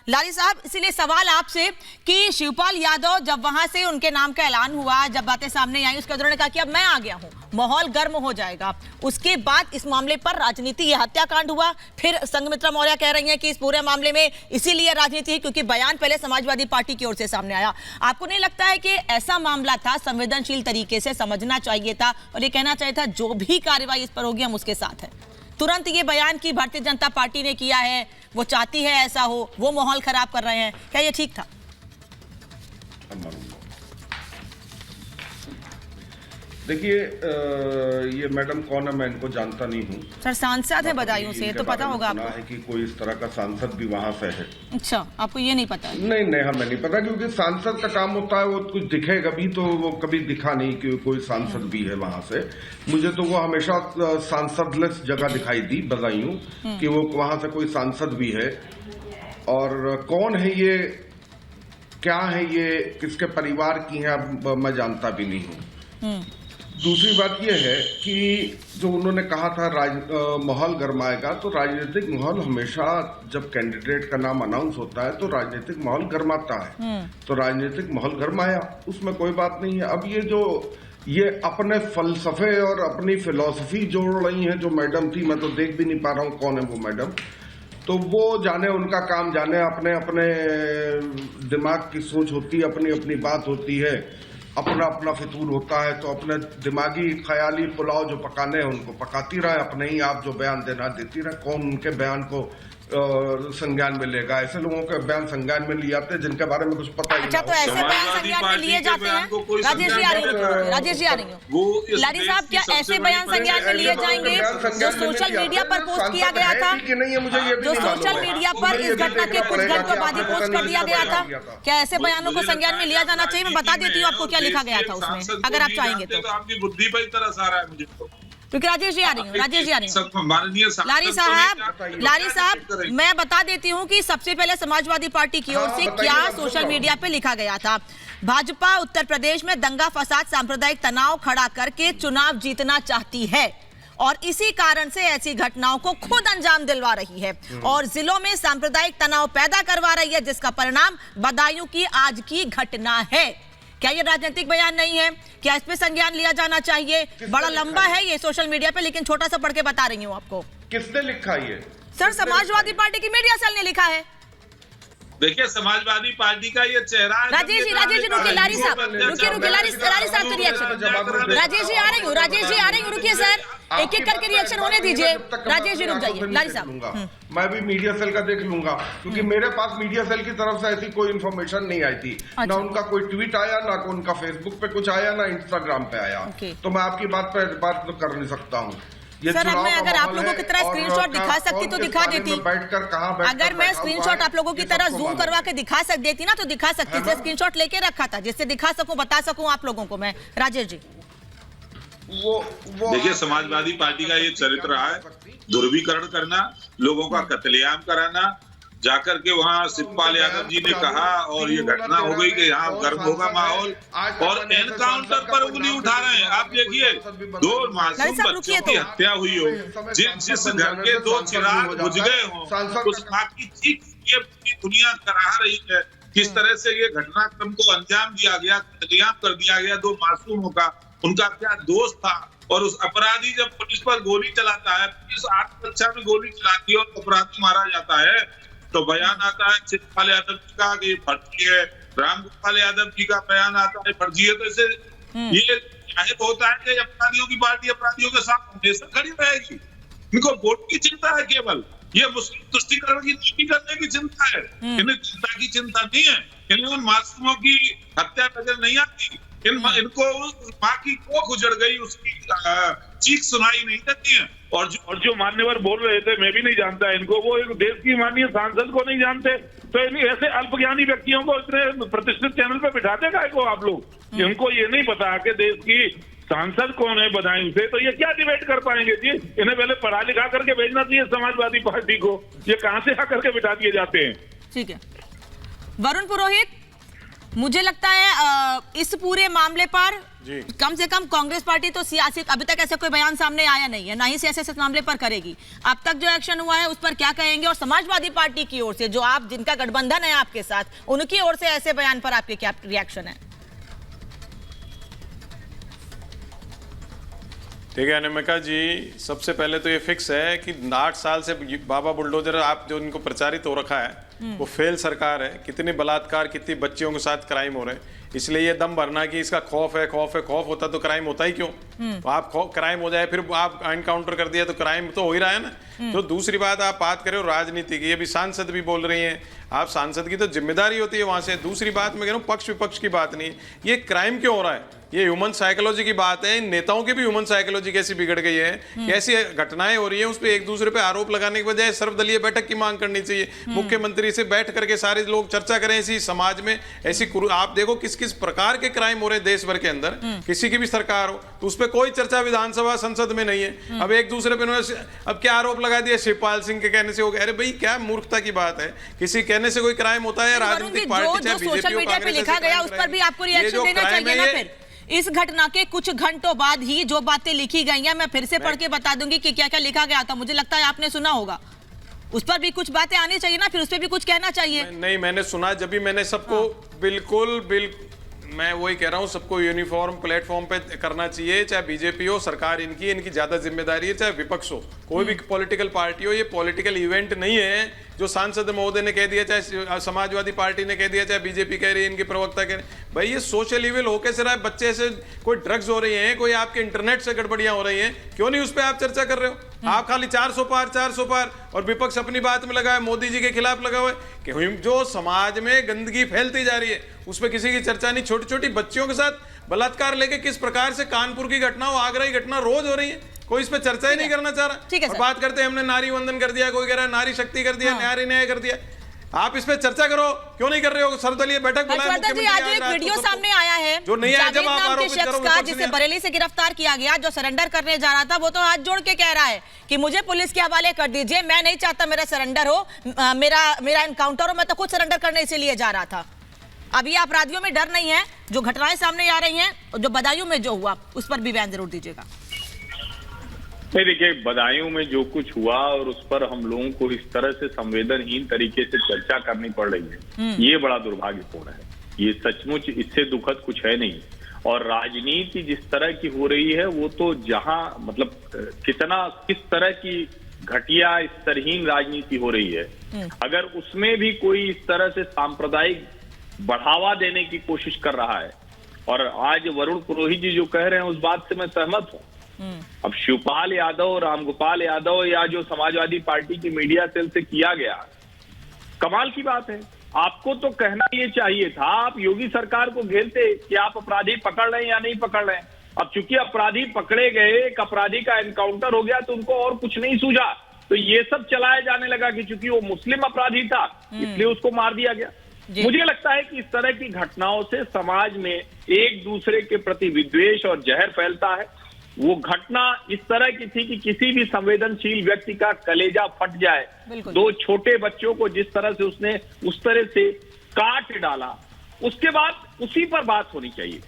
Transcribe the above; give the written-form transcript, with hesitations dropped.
लारी साहब, इसीलिए सवाल आपसे कि शिवपाल यादव जब वहां से उनके नाम का ऐलान हुआ, जब बातें सामने आई, उसके दौरान कहा कि अब मैं आ गया हूं, माहौल गर्म हो जाएगा। उसके बाद इस मामले पर राजनीति, यह हत्याकांड हुआ। फिर संघमित्रा मौर्य कह रही हैं कि इस पूरे मामले में इसीलिए राजनीति है क्योंकि बयान पहले समाजवादी पार्टी की ओर से सामने आया। आपको नहीं लगता है कि ऐसा मामला था, संवेदनशील तरीके से समझना चाहिए था और ये कहना चाहिए था जो भी कार्रवाई इस पर होगी हम उसके साथ हैं? तुरंत ये बयान की भारतीय जनता पार्टी ने किया है, वो चाहती है ऐसा हो, वो माहौल खराब कर रहे हैं, क्या ये ठीक था? देखिए, ये मैडम कौन है मैं इनको जानता नहीं हूँ सर। सांसद है बदायूं से, तो पता होगा आपको। है कि कोई इस तरह का सांसद भी वहां से है। अच्छा, आपको ये नहीं पता? नहीं, हमें नहीं पता, क्योंकि सांसद का काम होता है वो कुछ दिखेगा भी, तो वो कभी दिखा नहीं कि कोई सांसद भी है वहां से। मुझे तो वो हमेशा सांसदलेस जगह दिखाई दी बदायूं, कि वो वहां से कोई सांसद भी है। और कौन है ये, क्या है ये, किसके परिवार की है, अब मैं जानता भी नहीं हूँ। दूसरी बात यह है कि जो उन्होंने कहा था माहौल गर्माएगा, तो राजनीतिक माहौल हमेशा जब कैंडिडेट का नाम अनाउंस होता है तो राजनीतिक माहौल गर्माता है। तो राजनीतिक माहौल गर्माया, उसमें कोई बात नहीं है। अब ये अपने फलसफे और अपनी फिलॉसफी जोड़ रही हैं जो मैडम थी, मैं तो देख भी नहीं पा रहा हूँ कौन है वो मैडम। तो वो जाने, उनका काम जाने, अपने अपने दिमाग की सोच होती है, अपनी अपनी बात होती है, अपना अपना फितूर होता है। तो अपने दिमागी ख्याली पुलाव जो पकाने हैं उनको पकाती रहे, अपने ही आप जो बयान देना देती रहे। कौन उनके बयान को संज्ञान में लेगा? ऐसे लोगों के बयान संज्ञान में लिए जाते हैं जिनके बारे में कुछ पता ही अच्छा, तो ऐसे बयान संज्ञान में लिए जाते हैं? राजेश जी आ रही हैं। लारी साहब, क्या ऐसे बयान संज्ञान में लिए जाएंगे जो सोशल मीडिया पर पोस्ट किया गया था, जो सोशल मीडिया पर इस घटना के कुछ घंटों बाद ही पोस्ट कर दिया गया था? क्या ऐसे बयानों को संज्ञान में लिया जाना चाहिए? मैं बता देती हूँ आपको क्या लिखा गया था उसमें, अगर आप चाहेंगे तो। आपकी बुद्धि पर तरस आ रहा है मुझे, क्योंकि राजेश जी आ रही हूँ। लारी साहब, मैं बता देती हूँ कि सबसे पहले समाजवादी पार्टी की ओर से क्या सोशल मीडिया पे लिखा गया था। भाजपा उत्तर प्रदेश में दंगा फसाद सांप्रदायिक तनाव खड़ा करके चुनाव जीतना चाहती है और इसी कारण से ऐसी घटनाओं को खुद अंजाम दिलवा रही है और जिलों में सांप्रदायिक तनाव पैदा करवा रही है, जिसका परिणाम बदायूं की आज की घटना है। क्या ये राजनीतिक बयान नहीं है? क्या इस पे संज्ञान लिया जाना चाहिए? बड़ा लंबा है ये सोशल मीडिया पे, लेकिन छोटा सा पढ़ के बता रही हूँ आपको। किसने लिखा ये? सर, समाजवादी पार्टी की मीडिया सेल ने लिखा है। देखिए, समाजवादी पार्टी का ये चेहरा है। राजेश जी रुकिए, लारी साहब रुकिए, लारी साहब के रिएक्शन। राजेश जी आ रही हूँ, रुकिए सर, एक एक करके रिएक्शन होने दीजिए। राजेश जी रुक जाइए। लारी साहब, मैं भी मीडिया सेल का देख लूंगा, क्योंकि मेरे पास मीडिया सेल की तरफ से ऐसी कोई इन्फॉर्मेशन नहीं आई थी। ना उनका कोई ट्वीट आया, ना उनका फेसबुक पे कुछ आया, ना इंस्टाग्राम पे आया। तो मैं आपकी बात पर बात तो कर नहीं सकता हूँ। सर, अब मैं अगर आप लोगों की तरह स्क्रीनशॉट दिखा सकती तो दिखा देती। अगर मैं स्क्रीनशॉट आप लोगों की तरह जूम करवा के दिखा देती ना तो दिखा सकती थी। स्क्रीनशॉट लेके रखा था जिससे दिखा सकूं, बता सकूं आप लोगों को मैं। राजेश जी, देखिए, समाजवादी पार्टी का ये चरित्र है, ध्रुवीकरण करना, लोगों का कत्लेआम कराना। जाकर के वहाँ शिवपाल यादव जी ने कहा और ये घटना हो गई कि यहाँ गर्म होगा माहौल, और एनकाउंटर पर उंगली उठा रहे हैं। आप देखिए, 2 मासूम बच्चों की हत्या हुई हो, जिस घर के 2 चिराग बुझ गए हो, उस माँ की चीख ये पूरी दुनिया कराह रही है। किस तरह से ये घटनाक्रम को अंजाम दिया गया, कत्लेआम कर दिया गया 2 मासूमों का। उनका क्या दोस्त था? और उस अपराधी जब पुलिस पर गोली चलाता है, पुलिस आत्मरक्षा में गोली चलाती है और अपराधी मारा जाता है, तो बयान आता है शिवपाल यादव जी का कि ये फर्जी है, रामगोपाल यादव जी का बयान आता है फर्जी है। तो इसे ये जाहिर होता है कि अपराधियों की पार्टी अपराधियों के साथ हमेशा खड़ी रहेगी। इनको वोट की चिंता है, केवल ये मुस्लिम तुष्टीकरण की नीति करने की चिंता है। इन्हें चिंता की चिंता नहीं है, इन्हें उन मासूमों की हत्या नजर नहीं आती। इनको माँ की कोख उजड़ गई, उसकी चीख सुनाई नहीं देती है। और जो मान्यवर बोल रहे थे, मैं भी नहीं जानता इनको, वो एक देश की माननीय सांसद को नहीं जानते, तो ऐसे अल्पज्ञानी व्यक्तियों को इतने प्रतिष्ठित चैनल पे बिठाते काहे को आप लोग? इनको ये नहीं पता कि देश की सांसद कौन है बदायूं से, तो ये क्या डिबेट कर पाएंगे जी? इन्हें पहले पढ़ा लिखा करके भेजना चाहिए समाजवादी पार्टी को। ये कहां से आकर के बिठा दिए जाते हैं? ठीक है, वरुण पुरोहित, मुझे लगता है इस पूरे मामले पर कम से कम कांग्रेस पार्टी तो सियासी अभी तक ऐसा कोई बयान सामने आया नहीं है, ना ही सियासी मामले पर करेगी। अब तक जो एक्शन हुआ है उस पर क्या कहेंगे? और समाजवादी पार्टी की ओर से जो आप जिनका गठबंधन है आपके साथ, उनकी ओर से ऐसे बयान पर आपके क्या रिएक्शन है? ठीक है अनिमिका जी, सबसे पहले तो ये फिक्स है कि 8 साल से बाबा बुलडोजर आप जो इनको प्रचारित हो रखा है वो फेल सरकार है। कितने बलात्कार, कितनी बच्चियों के साथ क्राइम हो रहे हैं, इसलिए ये दम भरना कि इसका खौफ है, खौफ है, खौफ होता तो क्राइम होता ही क्यों? तो आप क्राइम हो जाए फिर आप एनकाउंटर कर दिया तो क्राइम तो हो ही रहा है ना। तो दूसरी बात, आप बात करें राजनीति की, अभी सांसद भी बोल रही हैं, आप सांसद की तो जिम्मेदारी होती है वहां से। दूसरी बात मैं कह रहा हूँ पक्ष विपक्ष की बात नहीं, ये क्राइम क्यों हो रहा है, ये ह्यूमन साइकोलॉजी की बात है। इन नेताओं की भी ह्यूमन साइकोलॉजी कैसी बिगड़ गई है, कैसी घटनाएं हो रही हैं, उस पर एक दूसरे पे आरोप लगाने के बजाय सर्वदलीय बैठक की मांग करनी चाहिए। मुख्यमंत्री से बैठ करके सारे लोग चर्चा करें इसी समाज में। ऐसी आप देखो किस किस प्रकार के क्राइम हो रहे हैं देश भर के अंदर, किसी की भी सरकार हो तो उस पर कोई चर्चा विधानसभा संसद में नहीं है। अब एक दूसरे पे अब क्या आरोप लगा दिया, शिवपाल सिंह के कहने से हो गया। अरे भाई क्या मूर्खता की बात है, किसी कहने से कोई क्राइम होता है? राजनीतिक पार्टी चाहे सोशल मीडिया पे लिखा गया उस पर भी आपको रिएक्शन देना चाहिए ना। फिर इस घटना के कुछ घंटों बाद ही जो बातें लिखी गई हैं, मैं फिर से पढ़ के बता दूंगी कि क्या क्या लिखा गया था। मुझे लगता है आपने सुना होगा, उस पर भी कुछ बातें आनी चाहिए ना, फिर उस पर भी कुछ कहना चाहिए। नहीं, मैंने सुना, जब भी मैंने सबको बिल्कुल मैं वही कह रहा हूँ, सबको यूनिफॉर्म प्लेटफॉर्म पे करना चाहिए, चाहे बीजेपी हो, सरकार इनकी ज्यादा जिम्मेदारी है, चाहे विपक्ष हो, कोई भी पॉलिटिकल पार्टी हो। ये पॉलिटिकल इवेंट नहीं है जो सांसद महोदय ने कह दिया, चाहे समाजवादी पार्टी ने कह दिया, चाहे बीजेपी कह रही है, इनके प्रवक्ता कह रहे हैं। भाई ये सोशल इविल हो कैसे रहा है? बच्चे से कोई ड्रग्स हो रही हैं, कोई आपके इंटरनेट से गड़बड़ियां हो रही हैं, क्यों नहीं उस पर आप चर्चा कर रहे हो? आप खाली 400 पार और विपक्ष अपनी बात में लगा है, मोदी जी के खिलाफ लगा हुआ है कि जो समाज में गंदगी फैलती जा रही है उस पर किसी की चर्चा नहीं। छोटी छोटी बच्चियों के साथ बलात्कार लेके किस प्रकार से कानपुर की घटना हो, आगरा की घटना रोज हो रही है, कोई इस पे चर्चा ही नहीं करना चाह रहा। और बात करते हैं हमने नारी वंदन कर दिया, कोई कह रहा है नारी शक्ति कर दिया, नारी न्याय कर दिया। आप इस पे चर्चा करो, क्यों नहीं कर रहे हो? सर्वदलीय बैठक बुलाएं। मुख्यमंत्री आज एक वीडियो सामने आया है जो नहीं है, जब आप आरोपित करो, जिसे बरेली से गिरफ्तार किया गया, जो सरेंडर करने जा रहा था, वो तो हाथ जोड़ के कह रहा है कि मुझे पुलिस के हवाले कर दीजिए, मैं नहीं चाहता मेरा सरेंडर हो, मेरा एनकाउंटर हो, मैं तो खुद सरेंडर करने इसीलिए जा रहा था। अभी अपराधियों में डर नहीं है, जो घटनाएं सामने आ रही हैं, जो बदायूं में जो हुआ उस पर भी बयान जरूर दीजिएगा। नहीं, देखिए बदायूं में जो कुछ हुआ और उस पर हम लोगों को इस तरह से संवेदनहीन तरीके से चर्चा करनी पड़ रही है, ये बड़ा दुर्भाग्यपूर्ण है। ये सचमुच इससे दुखद कुछ है नहीं। और राजनीति जिस तरह की हो रही है वो तो जहां मतलब किस तरह की घटिया स्तरहीन राजनीति हो रही है, अगर उसमें भी कोई इस तरह से सांप्रदायिक बढ़ावा देने की कोशिश कर रहा है, और आज वरुण पुरोहित जी जो कह रहे हैं उस बात से मैं सहमत हूं। अब शिवपाल यादव, रामगोपाल यादव या जो समाजवादी पार्टी की मीडिया सेल से किया गया, कमाल की बात है। आपको तो कहना ये चाहिए था, आप योगी सरकार को घेरते कि आप अपराधी पकड़ रहे हैं या नहीं पकड़ रहे हैं। अब चूंकि अपराधी पकड़े गए, एक अपराधी का एनकाउंटर हो गया तो उनको और कुछ नहीं सूझा, तो ये सब चलाया जाने लगा कि चूंकि वो मुस्लिम अपराधी था इसलिए उसको मार दिया गया। मुझे लगता है कि इस तरह की घटनाओं से समाज में एक दूसरे के प्रति विद्वेष और जहर फैलता है। वो घटना इस तरह की थी कि किसी भी संवेदनशील व्यक्ति का कलेजा फट जाए। 2 छोटे बच्चों को जिस तरह से उसने उस तरह से काट डाला, उसके बाद उसी पर बात होनी चाहिए।